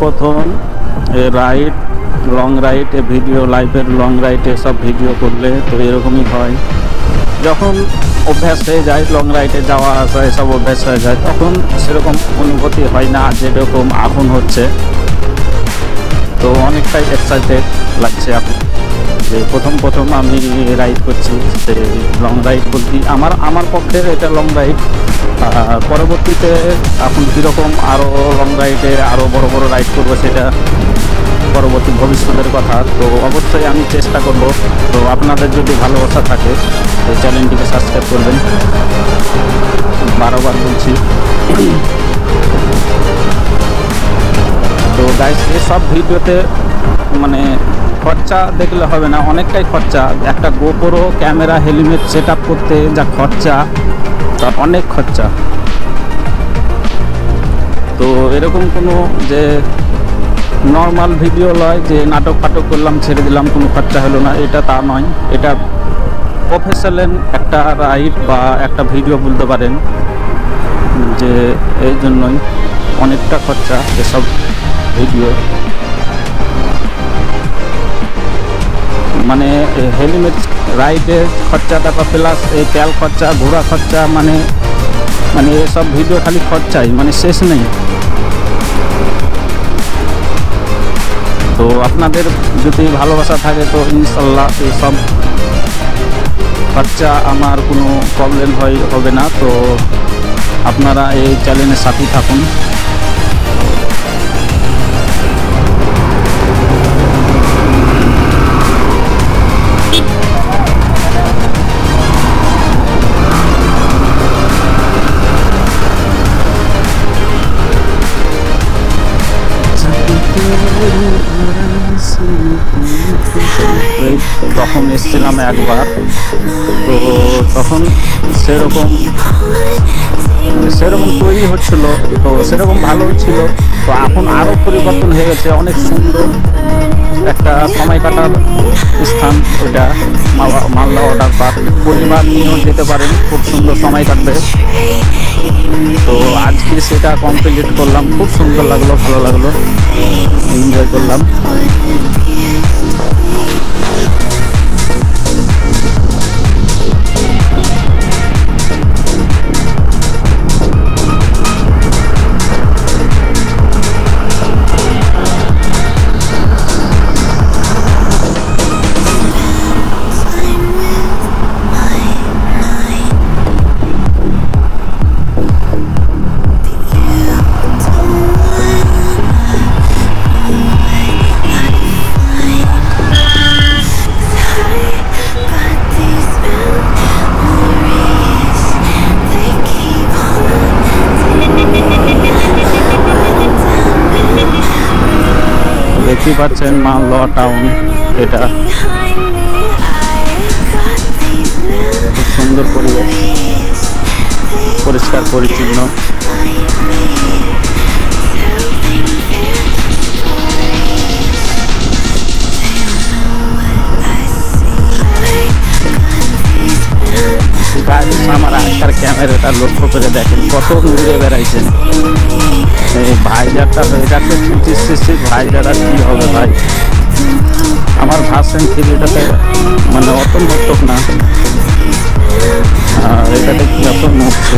প্রথম ride, long ride, video লাইভের long রাইডে সব ভিডিও করলে তো এরকমই হয়। যখন অভ্যাস হয়ে যায়, লং রাইডে যাওয়া আসা এসব অভ্যাস হয়ে যায়, তখন সেরকম অনুভূতি হয় না যেরকম এখন হচ্ছে। তো অনেকটাই এক্সাইটেড লাগছে এখন যে প্রথম আমি রাইড করছি। যে লং রাইড বলতে আমার পক্ষে এটা লং রাইড। পরবর্তীতে এখন কীরকম আরও লং রাইডে আরও বড় বড় রাইড করবো সেটা পরবর্তী ভবিষ্যতের কথা। তো অবশ্যই আমি চেষ্টা করব। তো আপনাদের যদি ভালোবাসা থাকে তো চ্যানেলটিকে সাবস্ক্রাইব করবেন, বারবার বলছি। তো গাইস, এসব ভিডিওতে মানে খরচা দেখলে হবে না, অনেকটাই খরচা। একটা GoPro camera helmet set up করতে যা খরচা, তা অনেক খরচা। তো এরকম কোনো যে নর্মাল ভিডিও নয় যে নাটক ফাটক করলাম ছেড়ে দিলাম কোনো খরচা হলো না, এটা তা নয়। এটা প্রফেশনাল একটা রাইড বা একটা ভিডিও বলতে পারেন, যে এই জন্যই অনেকটা খরচা এসব ভিডিও। মানে হেলমেট রাইডের খরচাটা প্লাস এই তেল খরচা, ঘোরা খরচা, মানে এসব ভিডিও খালি খরচাই, মানে শেষ নেই। তো আপনাদের যদি ভালোবাসা থাকে তো ইনশাল্লাহ এইসব খরচা আমার কোনো প্রবলেম হবে না। তো আপনারা এই চ্যানেলের সাথেই থাকুন। তখন এসেছিলাম একবার, তো তখন সেরকম তৈরি হচ্ছিল, তো সেরকম ভালো ছিল। তো এখন আরও পরিবর্তন হয়ে গেছে, অনেক সুন্দর একটা সময় কাটার স্থান ওইটা। মালদা ওয়াটার পার্ক পরিবার নিয়েও যেতে পারেন, খুব সুন্দর সময় কাটবে। তো আজকে সেটা কমপ্লিট করলাম, খুব সুন্দর লাগলো, ভালো লাগলো, এনজয় করলাম। দেখতে পাচ্ছেন মালদা টাউন, এটা খুব সুন্দর পরিবেশ, পরিষ্কার পরিচ্ছন্ন। আমার আগেকার ক্যামেরাটা লক্ষ্য করে দেখেন কত ঘুরে বেড়াইছেন। এই ভাইজারটা হয়ে যাচ্ছে 25cc ভাইজার, আর কি হবে ভাই। আমার ভার্সন 3টাতে মানে অত নড়তক না, আর এটাতে কি অত নড়ছে।